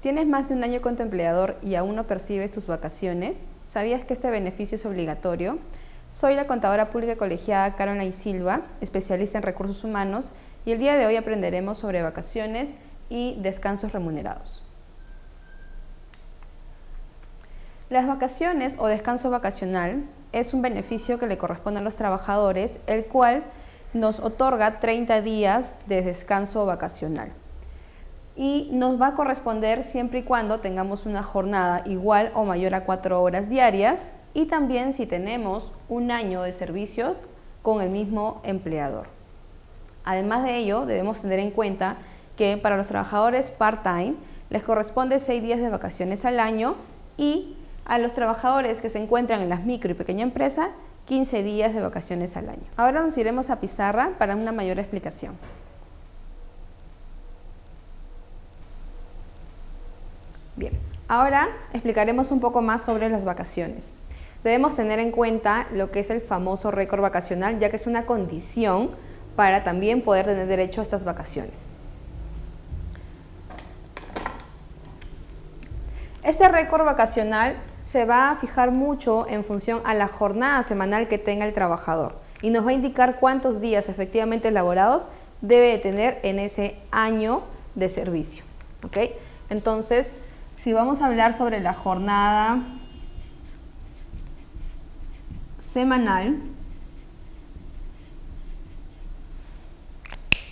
¿Tienes más de un año con tu empleador y aún no percibes tus vacaciones? ¿Sabías que este beneficio es obligatorio? Soy la contadora pública colegiada Caroline Silva, especialista en recursos humanos, y el día de hoy aprenderemos sobre vacaciones y descansos remunerados. Las vacaciones o descanso vacacional es un beneficio que le corresponde a los trabajadores, el cual nos otorga 30 días de descanso vacacional. Y nos va a corresponder siempre y cuando tengamos una jornada igual o mayor a 4 horas diarias y también si tenemos un año de servicios con el mismo empleador. Además de ello, debemos tener en cuenta que para los trabajadores part-time les corresponde 6 días de vacaciones al año y a los trabajadores que se encuentran en las micro y pequeña empresa, 15 días de vacaciones al año. Ahora nos iremos a pizarra para una mayor explicación. Bien, ahora explicaremos un poco más sobre las vacaciones. Debemos tener en cuenta lo que es el famoso récord vacacional, ya que es una condición para también poder tener derecho a estas vacaciones. Este récord vacacional se va a fijar mucho en función a la jornada semanal que tenga el trabajador y nos va a indicar cuántos días efectivamente laborados debe de tener en ese año de servicio. ¿Ok? Entonces, si vamos a hablar sobre la jornada semanal,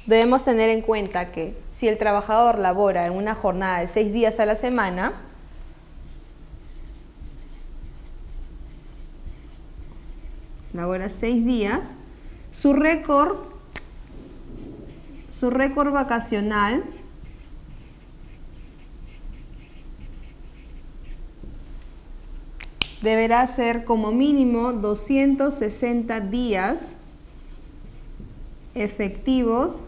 debemos tener en cuenta que si el trabajador labora en una jornada de 6 días a la semana, labora 6 días, su récord vacacional deberá ser como mínimo 260 días efectivos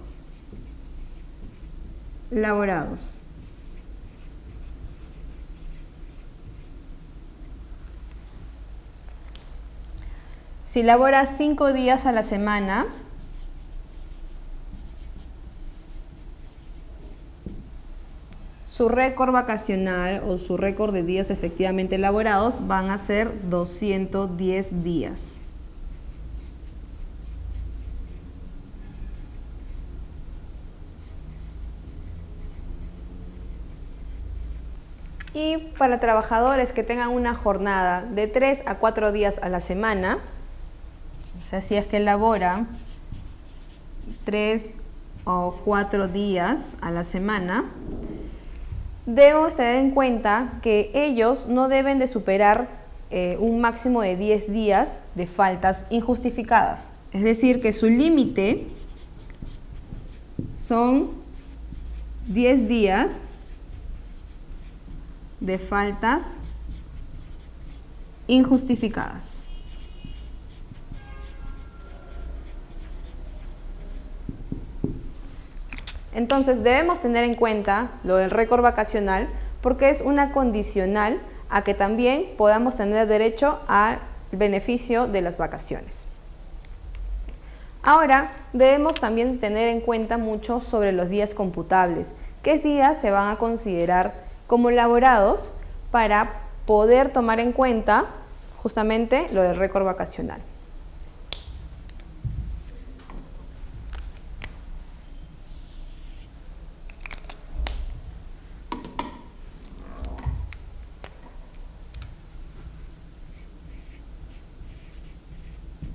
laborados. Si labora 5 días a la semana, su récord vacacional o su récord de días efectivamente laborados van a ser 210 días. Y para trabajadores que tengan una jornada de 3 a 4 días a la semana, o sea, si es que labora 3 o 4 días a la semana, debemos tener en cuenta que ellos no deben de superar un máximo de 10 días de faltas injustificadas. Es decir, que su límite son 10 días de faltas injustificadas. Entonces debemos tener en cuenta lo del récord vacacional porque es una condicional a que también podamos tener derecho al beneficio de las vacaciones. Ahora debemos también tener en cuenta mucho sobre los días computables. ¿Qué días se van a considerar como laborados para poder tomar en cuenta justamente lo del récord vacacional?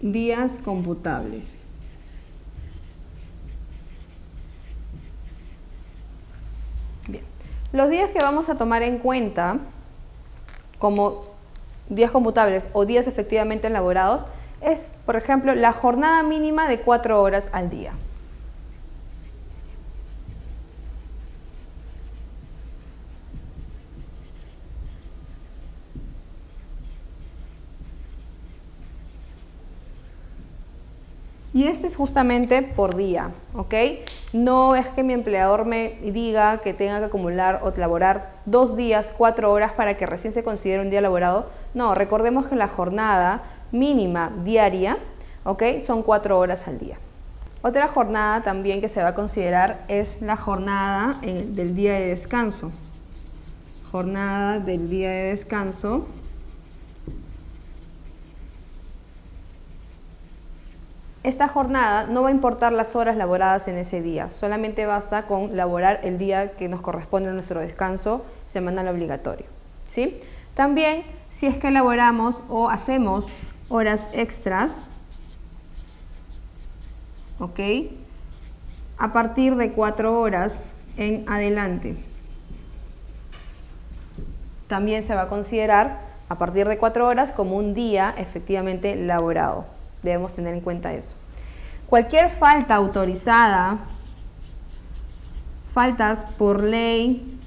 Días computables. Bien. Los días que vamos a tomar en cuenta como días computables o días efectivamente elaborados es, por ejemplo, la jornada mínima de 4 horas al día. Y este es justamente por día, ¿ok? No es que mi empleador me diga que tenga que acumular o laborar 2 días, 4 horas para que recién se considere un día laborado. No, recordemos que la jornada mínima diaria, ¿ok? Son 4 horas al día. Otra jornada también que se va a considerar es la jornada del día de descanso. jornada del día de descanso esta jornada no va a importar las horas laboradas en ese día, solamente basta con laborar el día que nos corresponde a nuestro descanso semanal obligatorio, ¿sí? También, si es que laboramos o hacemos horas extras, ¿ok? A partir de 4 horas en adelante, también se va a considerar a partir de 4 horas como un día efectivamente laborado. Debemos tener en cuenta eso. Cualquier falta autorizada, faltas por ley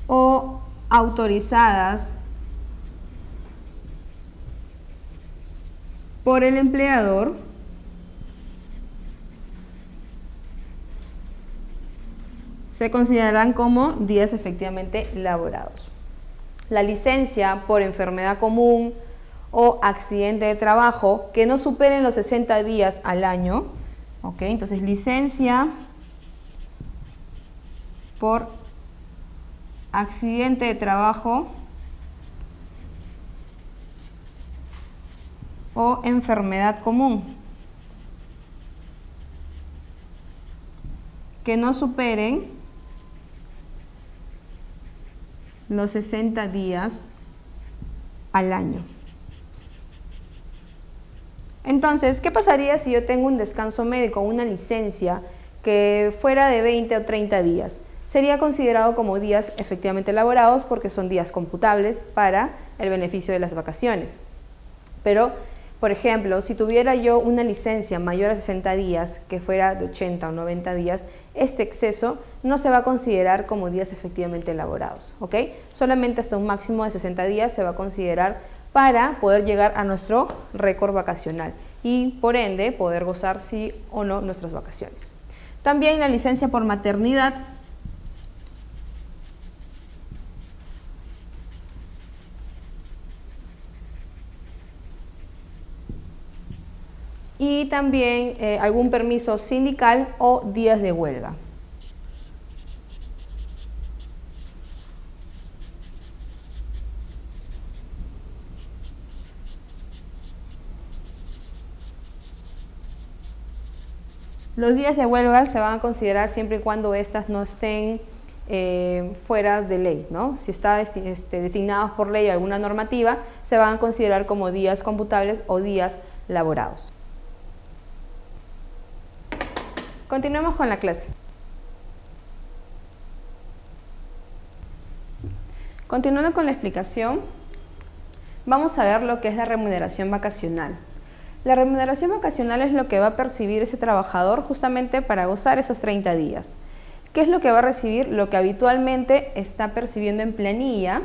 o autorizadas por el empleador, se considerarán como días efectivamente laborados. La licencia por enfermedad común o accidente de trabajo que no superen los 60 días al año, ¿ok? Entonces, licencia por accidente de trabajo o enfermedad común que no superen los 60 días al año. Entonces, ¿qué pasaría si yo tengo un descanso médico, una licencia que fuera de 20 o 30 días? Sería considerado como días efectivamente laborados porque son días computables para el beneficio de las vacaciones. Pero, por ejemplo, si tuviera yo una licencia mayor a 60 días, que fuera de 80 o 90 días, este exceso no se va a considerar como días efectivamente laborados, ¿ok? Solamente hasta un máximo de 60 días se va a considerar para poder llegar a nuestro récord vacacional y, por ende, poder gozar sí o no nuestras vacaciones. También la licencia por maternidad. Y también algún permiso sindical o días de huelga. Los días de huelga se van a considerar siempre y cuando éstas no estén fuera de ley, ¿no? Si está designados por ley alguna normativa, se van a considerar como días computables o días laborados. Continuemos con la clase. Continuando con la explicación, vamos a ver lo que es la remuneración vacacional. La remuneración vacacional es lo que va a percibir ese trabajador justamente para gozar esos 30 días. ¿Qué es lo que va a recibir? Lo que habitualmente está percibiendo en planilla,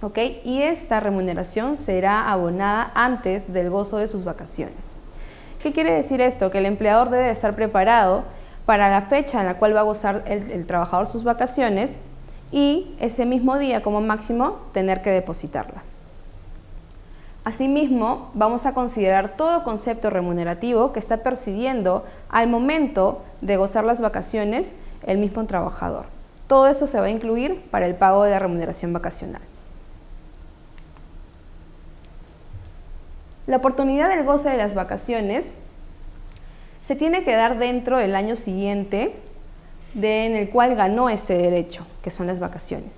¿ok? Y esta remuneración será abonada antes del gozo de sus vacaciones. ¿Qué quiere decir esto? Que el empleador debe estar preparado para la fecha en la cual va a gozar el trabajador sus vacaciones y ese mismo día como máximo tener que depositarla. Asimismo, vamos a considerar todo concepto remunerativo que está percibiendo al momento de gozar las vacaciones el mismo trabajador. Todo eso se va a incluir para el pago de la remuneración vacacional. La oportunidad del goce de las vacaciones se tiene que dar dentro del año siguiente en el cual ganó ese derecho, que son las vacaciones,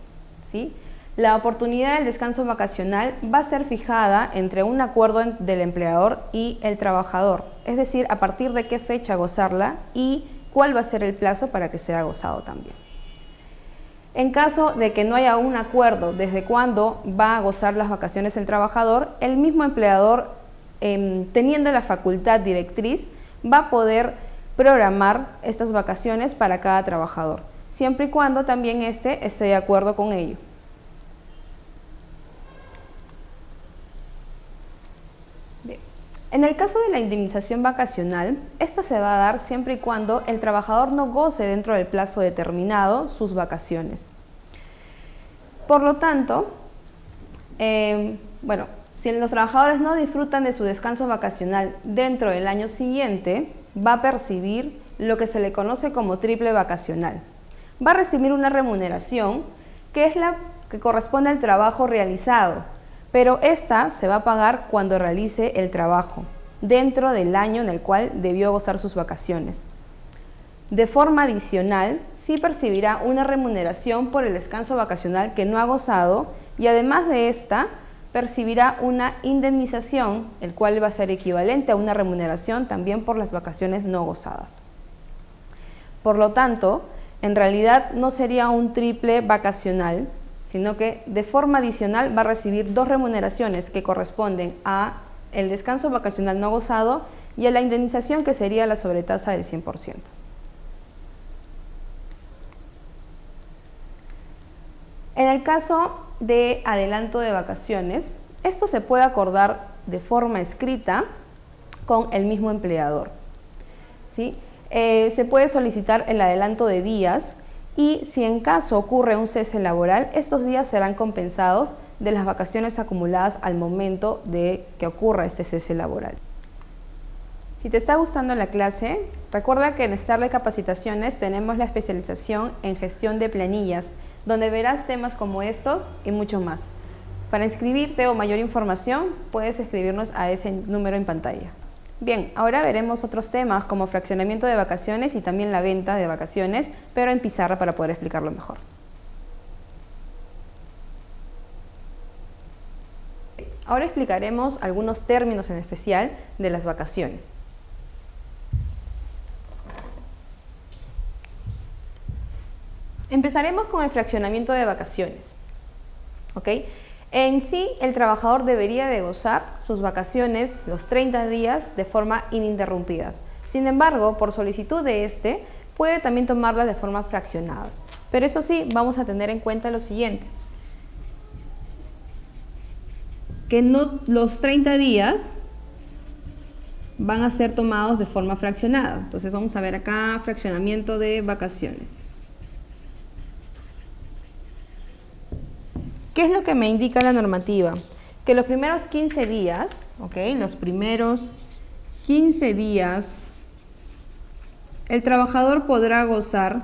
¿sí? La oportunidad del descanso vacacional va a ser fijada entre un acuerdo del empleador y el trabajador, es decir, a partir de qué fecha gozarla y cuál va a ser el plazo para que sea gozado también. En caso de que no haya un acuerdo desde cuándo va a gozar las vacaciones el trabajador, el mismo empleador, teniendo la facultad directriz, va a poder programar estas vacaciones para cada trabajador, siempre y cuando también éste esté de acuerdo con ello. Bien. En el caso de la indemnización vacacional, esta se va a dar siempre y cuando el trabajador no goce dentro del plazo determinado sus vacaciones. Por lo tanto, si los trabajadores no disfrutan de su descanso vacacional dentro del año siguiente, va a percibir lo que se le conoce como triple vacacional. Va a recibir una remuneración que es la que corresponde al trabajo realizado, pero esta se va a pagar cuando realice el trabajo, dentro del año en el cual debió gozar sus vacaciones. De forma adicional, sí percibirá una remuneración por el descanso vacacional que no ha gozado y además de esta, percibirá una indemnización, el cual va a ser equivalente a una remuneración también por las vacaciones no gozadas. Por lo tanto, en realidad no sería un triple vacacional, sino que de forma adicional va a recibir dos remuneraciones que corresponden a el descanso vacacional no gozado y a la indemnización que sería la sobretasa del 100%. En el caso de adelanto de vacaciones, esto se puede acordar de forma escrita con el mismo empleador, ¿sí? Se puede solicitar el adelanto de días y si en caso ocurre un cese laboral, estos días serán compensados de las vacaciones acumuladas al momento de que ocurra este cese laboral. Si te está gustando la clase, recuerda que en Starley Capacitaciones tenemos la especialización en gestión de planillas, donde verás temas como estos y mucho más. Para inscribirte o mayor información, puedes escribirnos a ese número en pantalla. Bien, ahora veremos otros temas como fraccionamiento de vacaciones y también la venta de vacaciones, pero en pizarra para poder explicarlo mejor. Ahora explicaremos algunos términos en especial de las vacaciones. Empezaremos con el fraccionamiento de vacaciones. ¿Ok? En sí, el trabajador debería de gozar sus vacaciones los 30 días de forma ininterrumpidas. Sin embargo, por solicitud de este, puede también tomarlas de forma fraccionadas. Pero eso sí, vamos a tener en cuenta lo siguiente. Que no los 30 días van a ser tomados de forma fraccionada. Entonces vamos a ver acá fraccionamiento de vacaciones. ¿Qué es lo que me indica la normativa? Que los primeros 15 días, ¿ok? Los primeros 15 días, el trabajador podrá gozar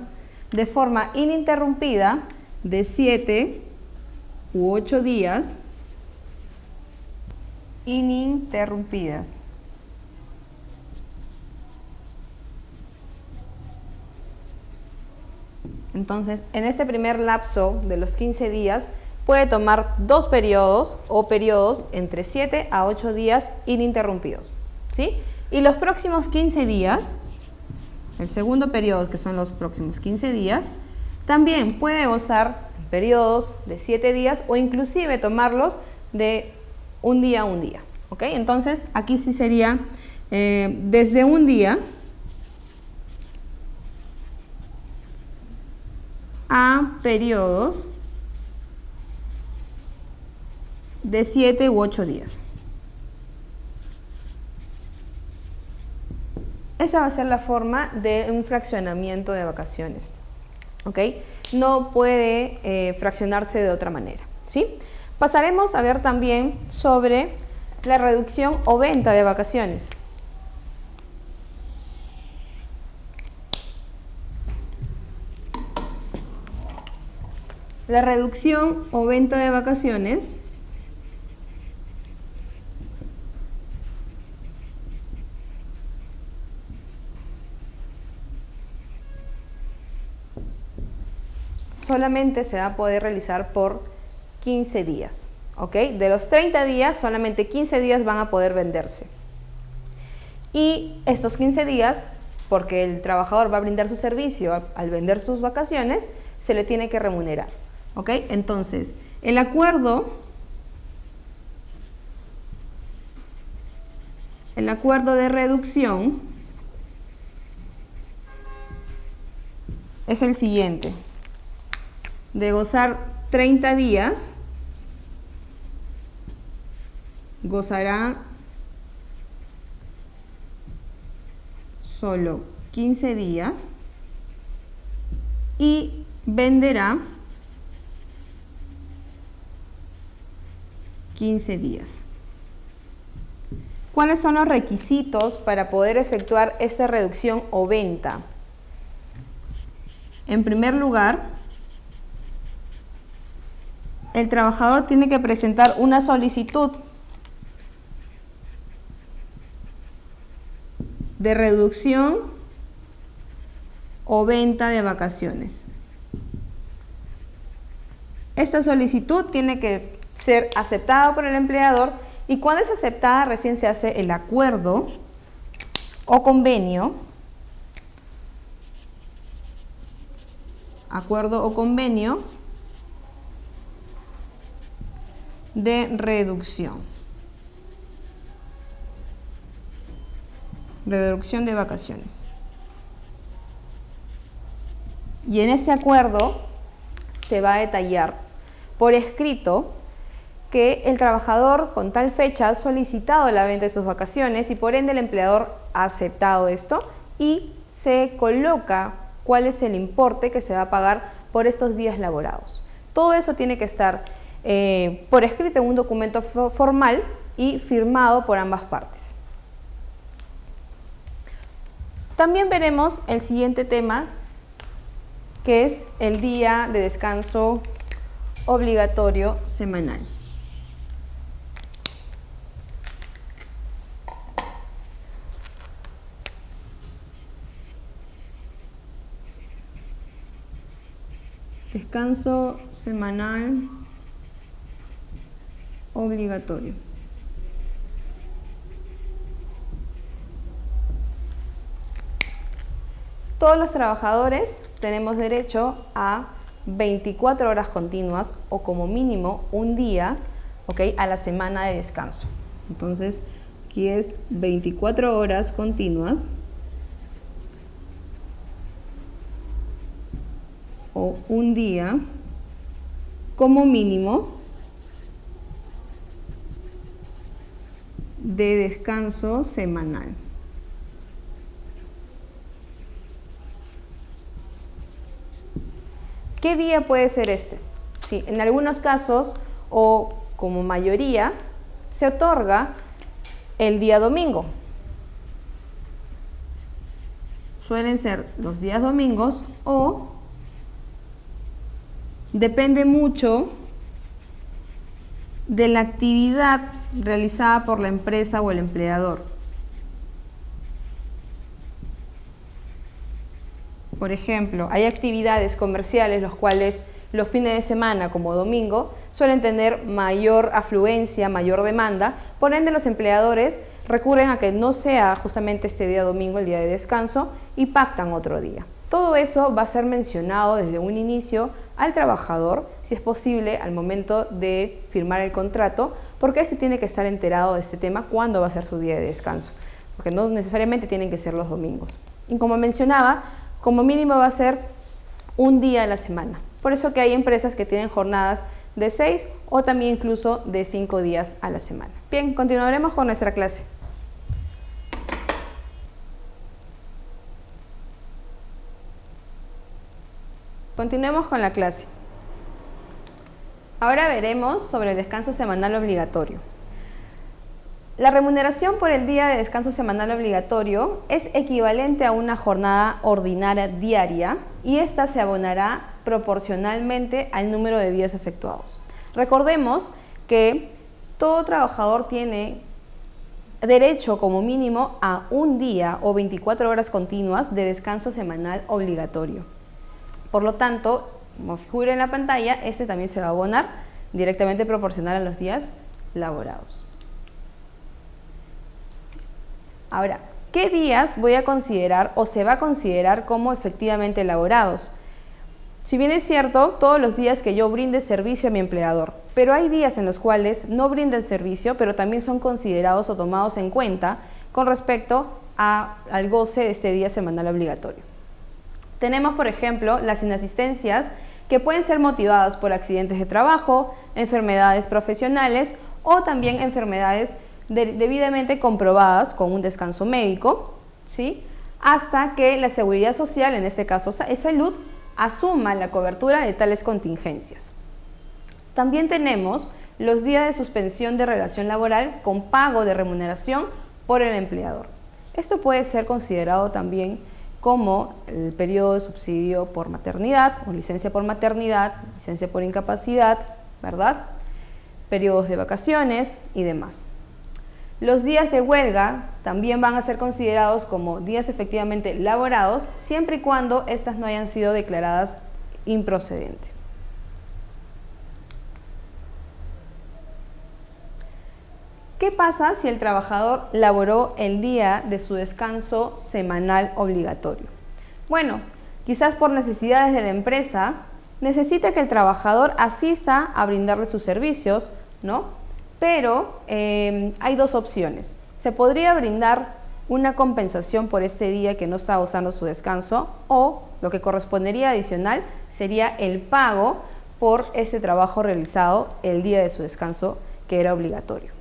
de forma ininterrumpida de 7 u 8 días ininterrumpidas. Entonces, en este primer lapso de los 15 días, puede tomar dos periodos o periodos entre 7 a 8 días ininterrumpidos, ¿sí? Y los próximos 15 días, el segundo periodo, que son los próximos 15 días, también puede gozar periodos de 7 días o inclusive tomarlos de un día a un día, ¿ok? Entonces, aquí sí sería desde un día a periodos de 7 u 8 días. Esa va a ser la forma de un fraccionamiento de vacaciones, ¿ok? No puede fraccionarse de otra manera, ¿sí? Pasaremos a ver también sobre la reducción o venta de vacaciones. La reducción o venta de vacaciones solamente se va a poder realizar por 15 días, ¿ok? De los 30 días, solamente 15 días van a poder venderse. Y estos 15 días, porque el trabajador va a brindar su servicio al vender sus vacaciones, se le tiene que remunerar, ¿ok? Entonces, el acuerdo de reducción es el siguiente. De gozar 30 días, gozará solo 15 días y venderá 15 días. ¿Cuáles son los requisitos para poder efectuar esta reducción o venta? En primer lugar, el trabajador tiene que presentar una solicitud de reducción o venta de vacaciones. Esta solicitud tiene que ser aceptada por el empleador y cuando es aceptada recién se hace el acuerdo o convenio, de reducción de vacaciones. Y en ese acuerdo se va a detallar por escrito que el trabajador con tal fecha ha solicitado la venta de sus vacaciones y por ende el empleador ha aceptado esto y se coloca cuál es el importe que se va a pagar por estos días laborados. Todo eso tiene que estar por escrito en un documento formal y firmado por ambas partes. También veremos el siguiente tema, que es el día de descanso obligatorio semanal. Descanso semanal obligatorio. Todos los trabajadores tenemos derecho a 24 horas continuas o como mínimo un día, a la semana de descanso. Entonces, aquí es 24 horas continuas o un día como mínimo de descanso semanal. ¿Qué día puede ser este? Sí, en algunos casos, o como mayoría, se otorga el día domingo. Suelen ser los días domingos o depende mucho de la actividad realizada por la empresa o el empleador. Por ejemplo, hay actividades comerciales los cuales los fines de semana, como domingo, suelen tener mayor afluencia, mayor demanda, por ende los empleadores recurren a que no sea justamente este día domingo el día de descanso y pactan otro día. Todo eso va a ser mencionado desde un inicio al trabajador, si es posible, al momento de firmar el contrato, porque éste tiene que estar enterado de este tema, cuándo va a ser su día de descanso, porque no necesariamente tienen que ser los domingos. Y como mencionaba, como mínimo va a ser un día a la semana. Por eso que hay empresas que tienen jornadas de 6 o también incluso de 5 días a la semana. Bien, continuaremos con nuestra clase. Continuemos con la clase. Ahora veremos sobre el descanso semanal obligatorio. La remuneración por el día de descanso semanal obligatorio es equivalente a una jornada ordinaria diaria y esta se abonará proporcionalmente al número de días efectuados. Recordemos que todo trabajador tiene derecho como mínimo a un día o 24 horas continuas de descanso semanal obligatorio. Por lo tanto, como figura en la pantalla, este también se va a abonar directamente proporcional a los días laborados. Ahora, ¿qué días voy a considerar o se va a considerar como efectivamente laborados? Si bien es cierto, todos los días que yo brinde servicio a mi empleador, pero hay días en los cuales no brinda el servicio, pero también son considerados o tomados en cuenta con respecto al goce de este día semanal obligatorio. Tenemos, por ejemplo, las inasistencias que pueden ser motivadas por accidentes de trabajo, enfermedades profesionales o también enfermedades debidamente comprobadas con un descanso médico, ¿sí? Hasta que la seguridad social, en este caso salud, asuma la cobertura de tales contingencias. También tenemos los días de suspensión de relación laboral con pago de remuneración por el empleador. Esto puede ser considerado también como el periodo de subsidio por maternidad o licencia por maternidad, licencia por incapacidad, ¿verdad? Periodos de vacaciones y demás. Los días de huelga también van a ser considerados como días efectivamente laborados, siempre y cuando estas no hayan sido declaradas improcedentes. ¿Qué pasa si el trabajador laboró el día de su descanso semanal obligatorio? Bueno, quizás por necesidades de la empresa, necesita que el trabajador asista a brindarle sus servicios, ¿no? Pero hay dos opciones. Se podría brindar una compensación por ese día que no estaba usando su descanso, o lo que correspondería adicional sería el pago por ese trabajo realizado el día de su descanso que era obligatorio.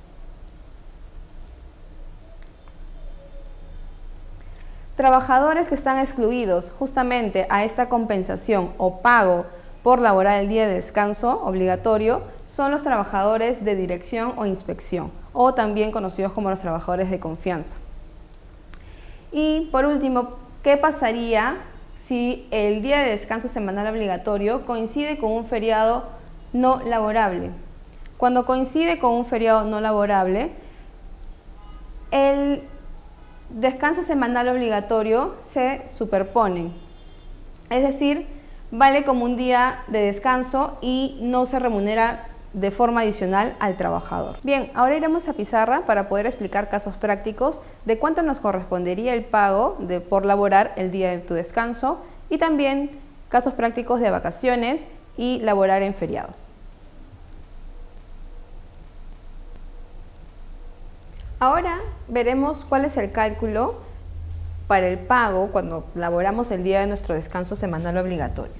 Trabajadores que están excluidos justamente a esta compensación o pago por laborar el día de descanso obligatorio son los trabajadores de dirección o inspección, o también conocidos como los trabajadores de confianza. Y por último, ¿qué pasaría si el día de descanso semanal obligatorio coincide con un feriado no laborable? Cuando coincide con un feriado no laborable, el descanso semanal obligatorio se superponen, es decir, vale como un día de descanso y no se remunera de forma adicional al trabajador. Bien, ahora iremos a pizarra para poder explicar casos prácticos de cuánto nos correspondería el pago por laborar el día de tu descanso, y también casos prácticos de vacaciones y laborar en feriados. Ahora veremos cuál es el cálculo para el pago cuando laboramos el día de nuestro descanso semanal obligatorio.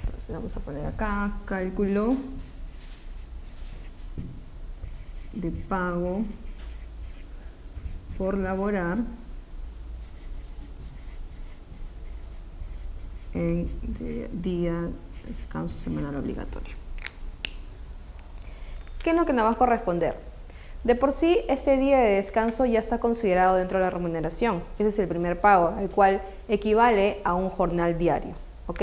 Entonces vamos a poner acá cálculo de pago por laborar en día de descanso semanal obligatorio. ¿Qué es lo que nos va a corresponder? De por sí, ese día de descanso ya está considerado dentro de la remuneración. Ese es el primer pago, el cual equivale a un jornal diario, ¿ok?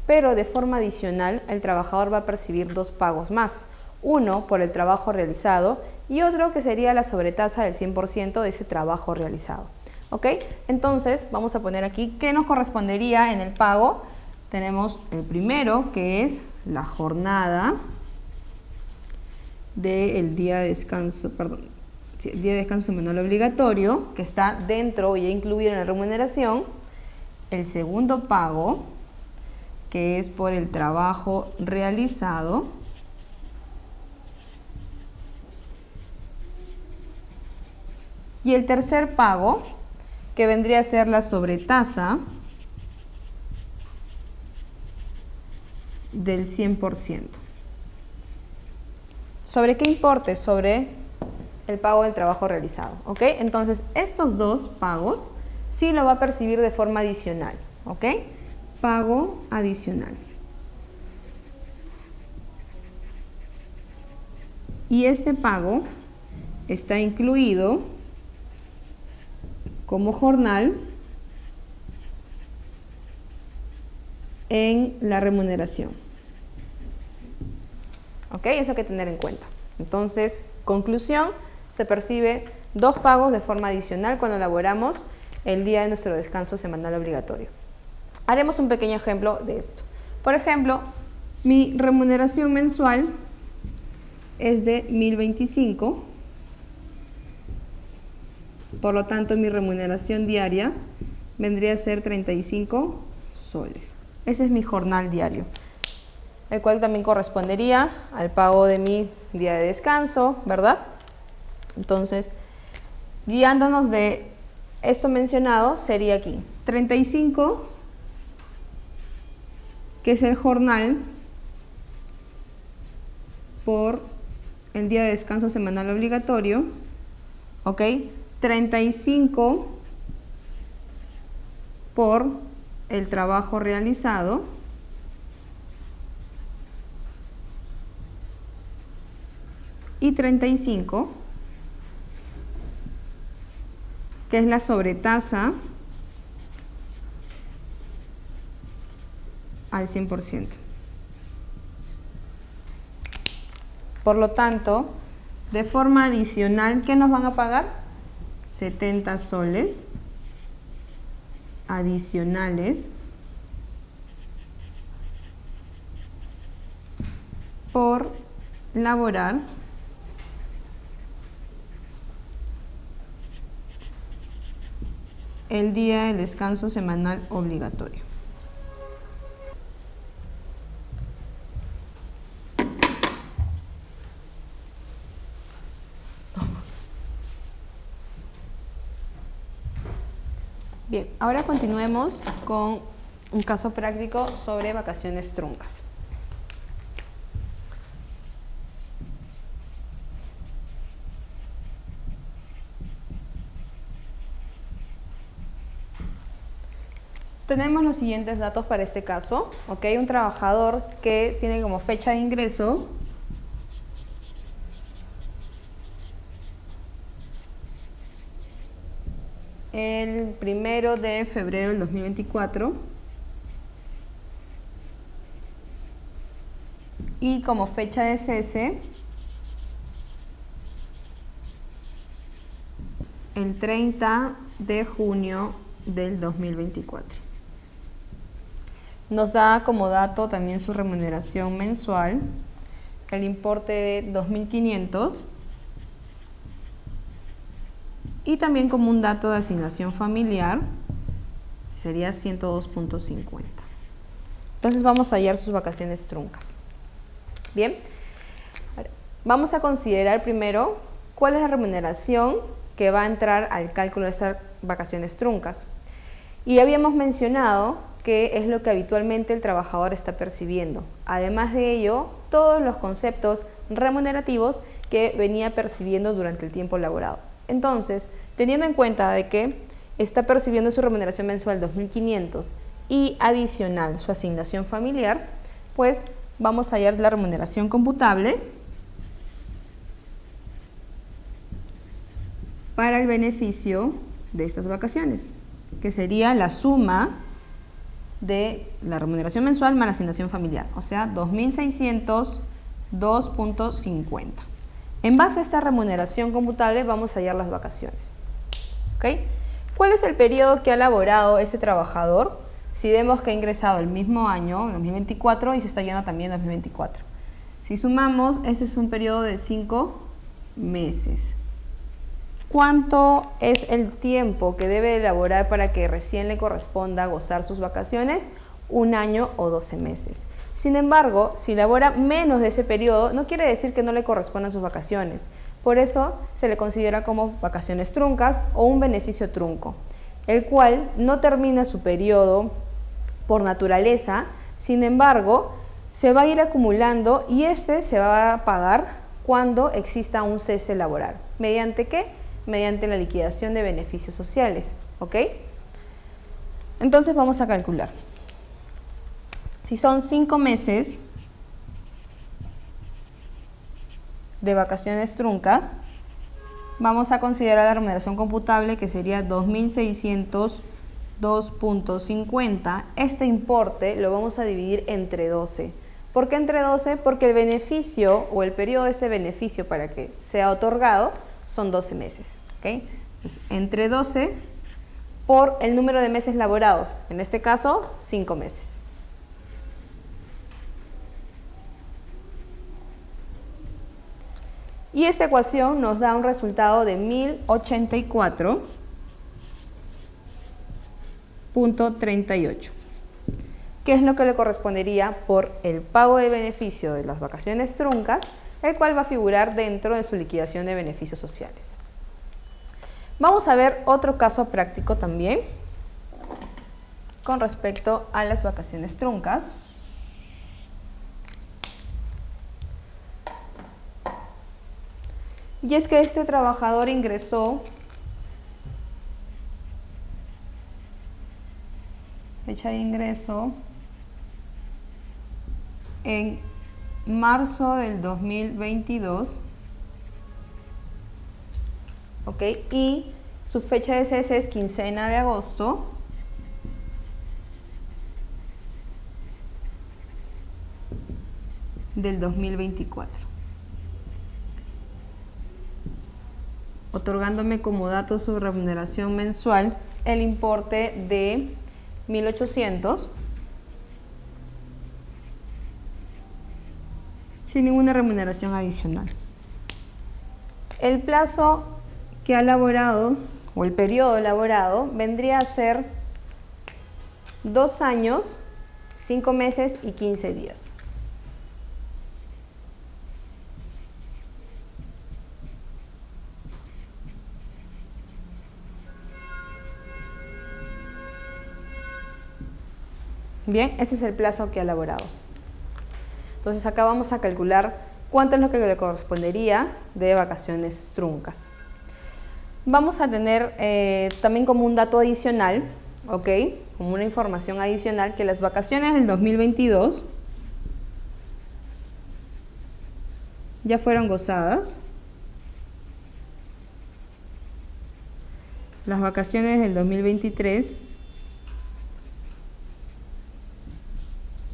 Pero de forma adicional, el trabajador va a percibir dos pagos más. Uno por el trabajo realizado y otro que sería la sobretasa del 100% de ese trabajo realizado, ¿ok? Entonces, vamos a poner aquí qué nos correspondería en el pago. Tenemos el primero, que es la jornada del día de descanso, el día de descanso semanal obligatorio, que está dentro y incluido en la remuneración. El segundo pago, que es por el trabajo realizado. Y el tercer pago, que vendría a ser la sobretasa del 100%. ¿Sobre qué importe? Sobre el pago del trabajo realizado, ¿ok? Entonces, estos dos pagos sí lo va a percibir de forma adicional, ¿ok? Pago adicional. Y este pago está incluido como jornal en la remuneración. ¿Ok? Eso hay que tener en cuenta. Entonces, conclusión, se percibe dos pagos de forma adicional cuando elaboramos el día de nuestro descanso semanal obligatorio. Haremos un pequeño ejemplo de esto. Por ejemplo, mi remuneración mensual es de 1025. Por lo tanto, mi remuneración diaria vendría a ser 35 soles. Ese es mi jornal diario, el cual también correspondería al pago de mi día de descanso, ¿verdad? Entonces, guiándonos de esto mencionado, sería aquí 35, que es el jornal por el día de descanso semanal obligatorio, ¿ok? 35 por el trabajo realizado, y 35, que es la sobretasa al 100%. Por lo tanto, de forma adicional, ¿qué nos van a pagar? 70 soles adicionales por laborar el día de descanso semanal obligatorio. Bien, ahora continuemos con un caso práctico sobre vacaciones truncas. Tenemos los siguientes datos para este caso, ¿ok? Un trabajador que tiene como fecha de ingreso el 1 de febrero del 2024 y como fecha de cese el 30 de junio del 2024. Nos da como dato también su remuneración mensual, que el importe de 2.500, y también como un dato de asignación familiar sería 102.50. Entonces vamos a hallar sus vacaciones truncas. Bien, vamos a considerar primero cuál es la remuneración que va a entrar al cálculo de estas vacaciones truncas. Y habíamos mencionado que es lo que habitualmente el trabajador está percibiendo. Además de ello, todos los conceptos remunerativos que venía percibiendo durante el tiempo laborado. Entonces, teniendo en cuenta de que está percibiendo su remuneración mensual 2.500 y adicional su asignación familiar, pues vamos a hallar la remuneración computable para el beneficio de estas vacaciones, que sería la suma de la remuneración mensual más la asignación familiar, o sea, 2.602.50. En base a esta remuneración computable vamos a hallar las vacaciones. ¿Okay? ¿Cuál es el periodo que ha laborado este trabajador? Si vemos que ha ingresado el mismo año, 2024, y se está yendo también 2024. Si sumamos, este es un periodo de 5 meses. ¿Cuánto es el tiempo que debe elaborar para que recién le corresponda gozar sus vacaciones? 1 año o 12 meses. Sin embargo, si labora menos de ese periodo, no quiere decir que no le correspondan sus vacaciones. Por eso se le considera como vacaciones truncas o un beneficio trunco, el cual no termina su periodo por naturaleza. Sin embargo, se va a ir acumulando y este se va a pagar cuando exista un cese laboral. ¿Mediante qué? Mediante la liquidación de beneficios sociales, ¿ok? Entonces vamos a calcular. Si son 5 meses de vacaciones truncas, vamos a considerar la remuneración computable, que sería 2.602.50. Este importe lo vamos a dividir entre 12. ¿Por qué entre 12? Porque el beneficio o el periodo de ese beneficio para que sea otorgado son 12 meses. ¿Okay? Entonces, entre 12 por el número de meses laborados, en este caso 5 meses. Y esta ecuación nos da un resultado de 1084.38, que es lo que le correspondería por el pago de beneficio de las vacaciones truncas, el cual va a figurar dentro de su liquidación de beneficios sociales. Vamos a ver otro caso práctico también con respecto a las vacaciones truncas. Y es que este trabajador ingresó fecha de ingreso en marzo del 2022, ¿ok? Y su fecha de cese es quincena de agosto del 2024, otorgándome como dato su remuneración mensual el importe de 1.800 sin ninguna remuneración adicional. El plazo que ha elaborado o el periodo elaborado vendría a ser 2 años, 5 meses y 15 días. Bien, ese es el plazo que ha elaborado. Entonces acá vamos a calcular cuánto es lo que le correspondería de vacaciones truncas. Vamos a tener también como un dato adicional, ¿ok? Como una información adicional, que las vacaciones del 2022 ya fueron gozadas. Las vacaciones del 2023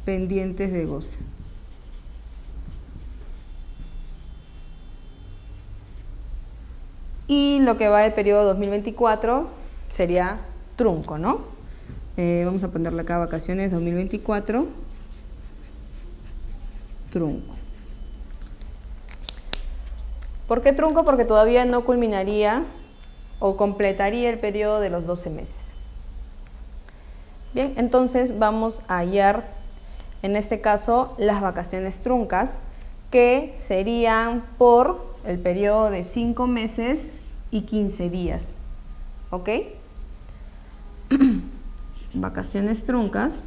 pendientes de goce. Y lo que va del periodo 2024 sería trunco, ¿no? Vamos a ponerle acá vacaciones 2024, trunco. ¿Por qué trunco? Porque todavía no culminaría o completaría el periodo de los 12 meses. Bien, entonces vamos a hallar, en este caso, las vacaciones truncas, que serían por el periodo de 5 meses y 15 días. ¿Ok? Vacaciones truncas.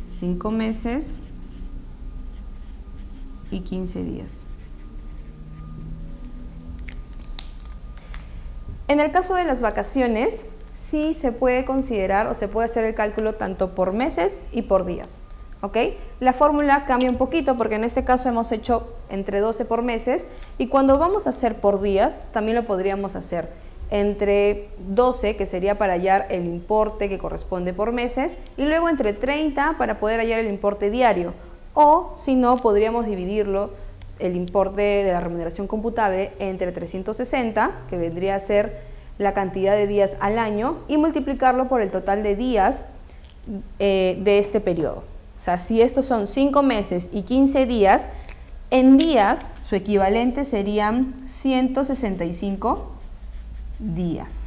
Cinco meses y 15 días. En el caso de las vacaciones, sí se puede considerar o se puede hacer el cálculo tanto por meses y por días. ¿Ok? La fórmula cambia un poquito porque en este caso hemos hecho entre 12 por meses, y cuando vamos a hacer por días también lo podríamos hacer entre 12, que sería para hallar el importe que corresponde por meses, y luego entre 30 para poder hallar el importe diario, o si no, podríamos dividirlo, el importe de la remuneración computable, entre 360, que vendría a ser la cantidad de días al año, y multiplicarlo por el total de días de este periodo. O sea, si estos son 5 meses y 15 días, en días su equivalente serían 165 días.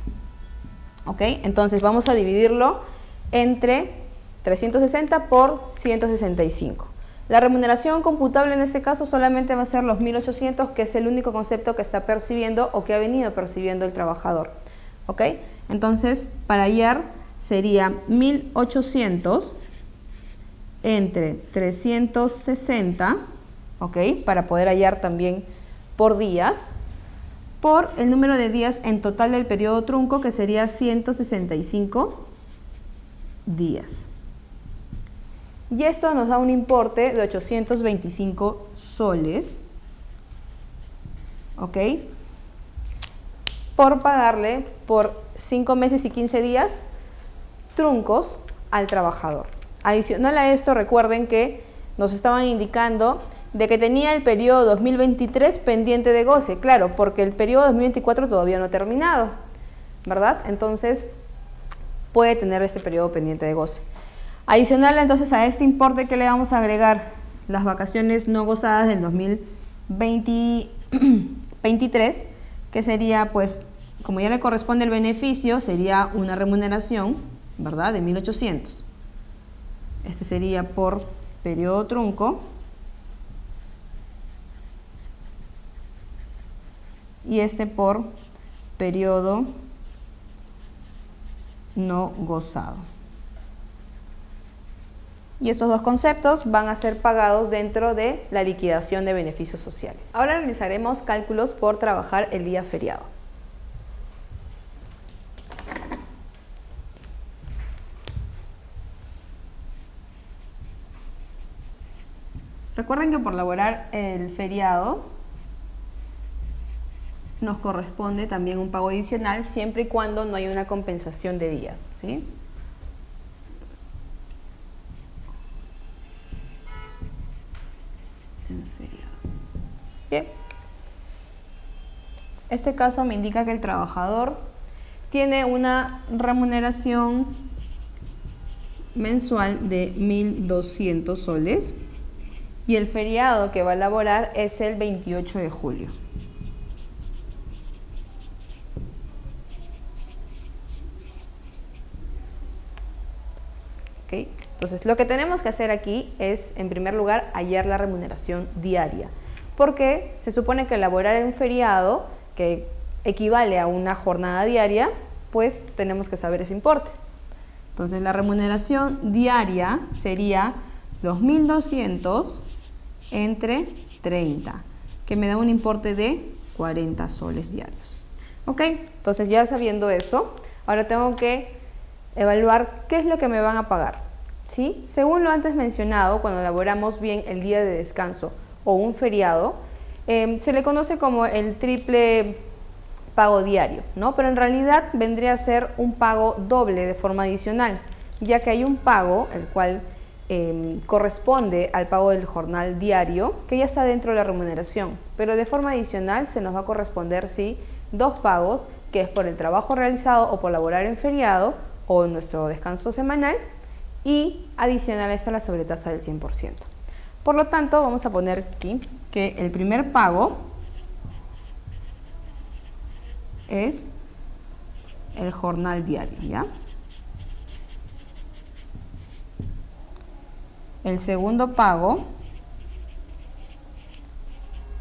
¿Ok? Entonces vamos a dividirlo entre 360 por 165. La remuneración computable en este caso solamente va a ser los 1.800, que es el único concepto que está percibiendo o que ha venido percibiendo el trabajador. ¿Ok? Entonces, para hallar sería 1.800 entre 360, ¿ok? Para poder hallar también por días, por el número de días en total del periodo trunco, que sería 165 días. Y esto nos da un importe de 825 soles, ¿ok? Por pagarle por 5 meses y 15 días truncos al trabajador. Adicional a esto, recuerden que nos estaban indicando de que tenía el periodo 2023 pendiente de goce, claro, porque el periodo 2024 todavía no ha terminado, ¿verdad? Entonces, puede tener este periodo pendiente de goce. Adicional entonces a este importe, que le vamos a agregar las vacaciones no gozadas del 2023, que sería, pues, como ya le corresponde el beneficio, sería una remuneración, ¿verdad?, de 1.800. Este sería por periodo trunco. Y este por periodo no gozado. Y estos dos conceptos van a ser pagados dentro de la liquidación de beneficios sociales. Ahora realizaremos cálculos por trabajar el día feriado. Recuerden que por laborar el feriado nos corresponde también un pago adicional, siempre y cuando no haya una compensación de días, ¿sí? en feriado. Bien. Este caso me indica que el trabajador tiene una remuneración mensual de 1.200 soles y el feriado que va a laborar es el 28 de julio. ¿Okay? Entonces, lo que tenemos que hacer aquí es, en primer lugar, hallar la remuneración diaria, porque se supone que laborar en feriado, que equivale a una jornada diaria, pues tenemos que saber ese importe. Entonces, la remuneración diaria sería los 1.200 entre 30, que me da un importe de 40 soles diarios. ¿Ok? Entonces, ya sabiendo eso, ahora tengo que evaluar qué es lo que me van a pagar. ¿Sí? Según lo antes mencionado, cuando elaboramos bien el día de descanso o un feriado, se le conoce como el triple pago diario, ¿no? Pero en realidad vendría a ser un pago doble de forma adicional, ya que hay un pago, el cual corresponde al pago del jornal diario, que ya está dentro de la remuneración, pero de forma adicional se nos va a corresponder, sí, dos pagos, que es por el trabajo realizado o por laborar en feriado o en nuestro descanso semanal, y adicional a esta la sobretasa del 100%. Por lo tanto, vamos a poner aquí que el primer pago es el jornal diario, ¿ya? El segundo pago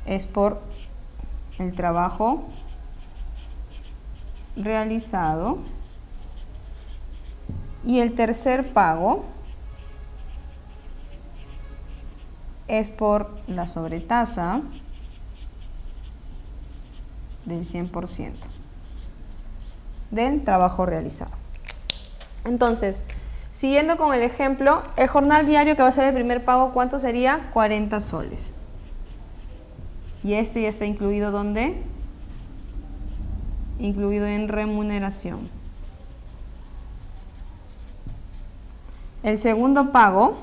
es por el trabajo realizado. Y el tercer pago es por la sobretasa del 100% del trabajo realizado. Entonces, siguiendo con el ejemplo, el jornal diario que va a ser el primer pago, ¿cuánto sería? 40 soles. Y este ya está incluido, ¿dónde? Incluido en remuneración. El segundo pago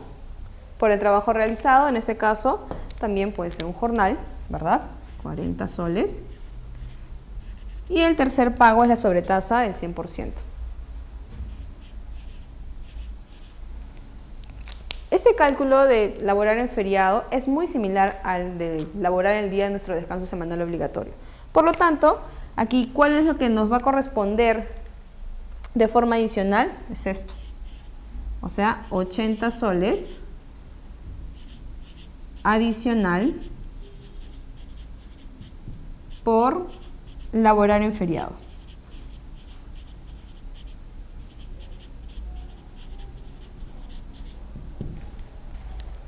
por el trabajo realizado, en este caso, también puede ser un jornal, ¿verdad? 40 soles. Y el tercer pago es la sobretasa del 100%. Este cálculo de laborar en feriado es muy similar al de laborar el día de nuestro descanso semanal obligatorio. Por lo tanto, aquí, ¿cuál es lo que nos va a corresponder de forma adicional? Es esto. O sea, 80 soles adicional por laborar en feriado.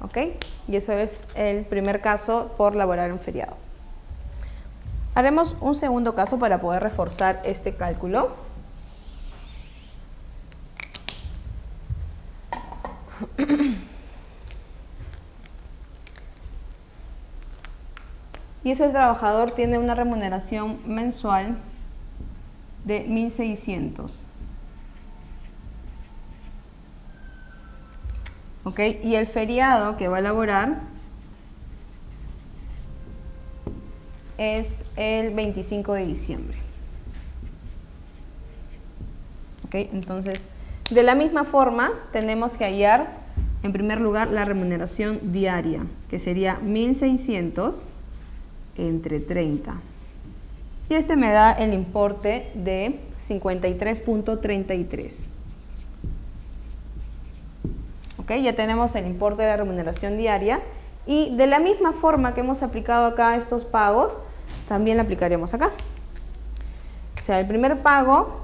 ¿Ok? Y eso es el primer caso por laborar en feriado. Haremos un segundo caso para poder reforzar este cálculo. Y ese trabajador tiene una remuneración mensual de 1.600. ¿Ok? Y el feriado que va a laborar es el 25 de diciembre. ¿Ok? Entonces, de la misma forma, tenemos que hallar, en primer lugar, la remuneración diaria, que sería 1.600 entre 30. Y este me da el importe de 53.33. ¿Ok? Ya tenemos el importe de la remuneración diaria. Y de la misma forma que hemos aplicado acá estos pagos, también lo aplicaremos acá. O sea, el primer pago,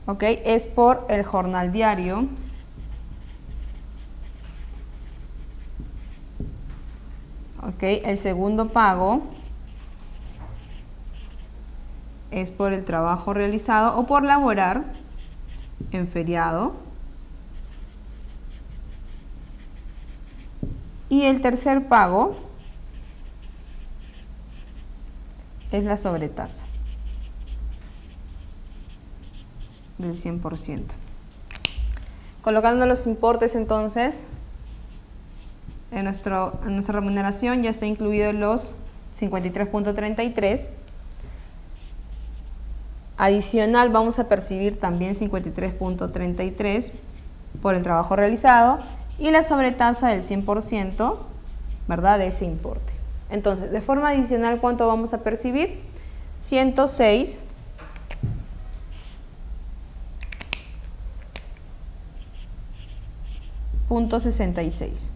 ¿ok?, es por el jornal diario. ¿Ok? El segundo pago es por el trabajo realizado o por laborar en feriado. Y el tercer pago es la sobretasa del 100%. Colocando los importes entonces, en nuestra remuneración ya está incluido los 53.33. Adicional vamos a percibir también 53.33 por el trabajo realizado y la sobretasa del 100%, ¿verdad?, de ese importe. Entonces, de forma adicional, ¿cuánto vamos a percibir? 106.66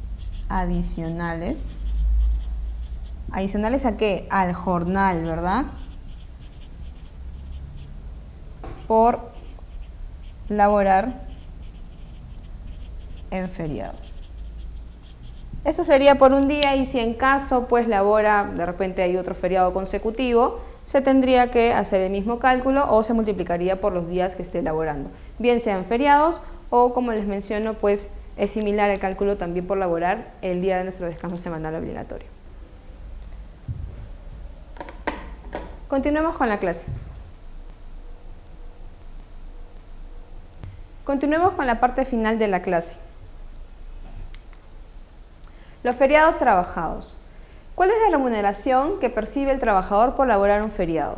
adicionales. ¿Adicionales a qué? Al jornal, ¿verdad? Por laborar en feriado. Eso sería por un día, y si en caso pues labora, de repente hay otro feriado consecutivo, se tendría que hacer el mismo cálculo o se multiplicaría por los días que esté laborando, bien sean feriados o, como les menciono, pues es similar el cálculo también por laborar el día de nuestro descanso semanal obligatorio. Continuemos con la clase. Continuemos con la parte final de la clase. Los feriados trabajados. ¿Cuál es la remuneración que percibe el trabajador por laborar un feriado?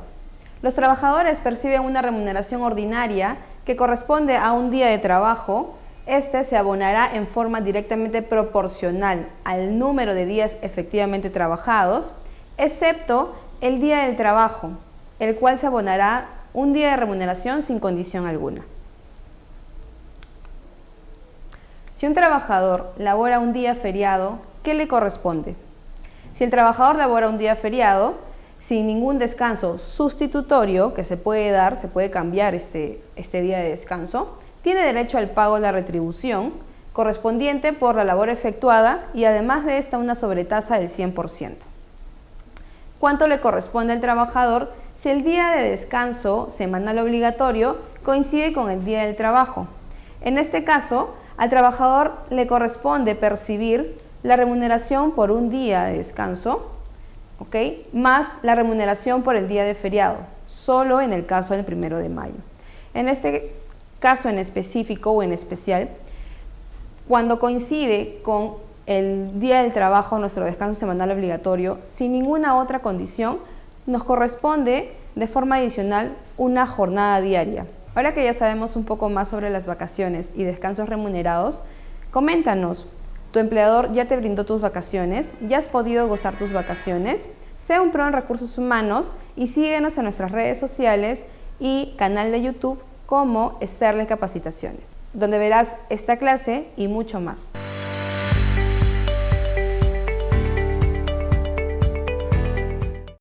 Los trabajadores perciben una remuneración ordinaria que corresponde a un día de trabajo. Este se abonará en forma directamente proporcional al número de días efectivamente trabajados, excepto el día del trabajo, el cual se abonará un día de remuneración sin condición alguna. Si un trabajador labora un día feriado, ¿qué le corresponde? Si el trabajador labora un día feriado, sin ningún descanso sustitutorio que se puede dar, se puede cambiar este día de descanso, tiene derecho al pago de la retribución correspondiente por la labor efectuada y además de esta una sobretasa del 100%. ¿Cuánto le corresponde al trabajador si el día de descanso semanal obligatorio coincide con el día del trabajo? En este caso, al trabajador le corresponde percibir la remuneración por un día de descanso, ¿ok?, más la remuneración por el día de feriado, solo en el caso del 1 de mayo. En este caso en específico o en especial, cuando coincide con el día del trabajo, nuestro descanso semanal obligatorio, sin ninguna otra condición, nos corresponde de forma adicional una jornada diaria. Ahora que ya sabemos un poco más sobre las vacaciones y descansos remunerados, coméntanos, ¿tu empleador ya te brindó tus vacaciones? ¿Ya has podido gozar tus vacaciones? Sea un pro en recursos humanos y síguenos en nuestras redes sociales y canal de YouTube como Sterling Capacitaciones, donde verás esta clase y mucho más.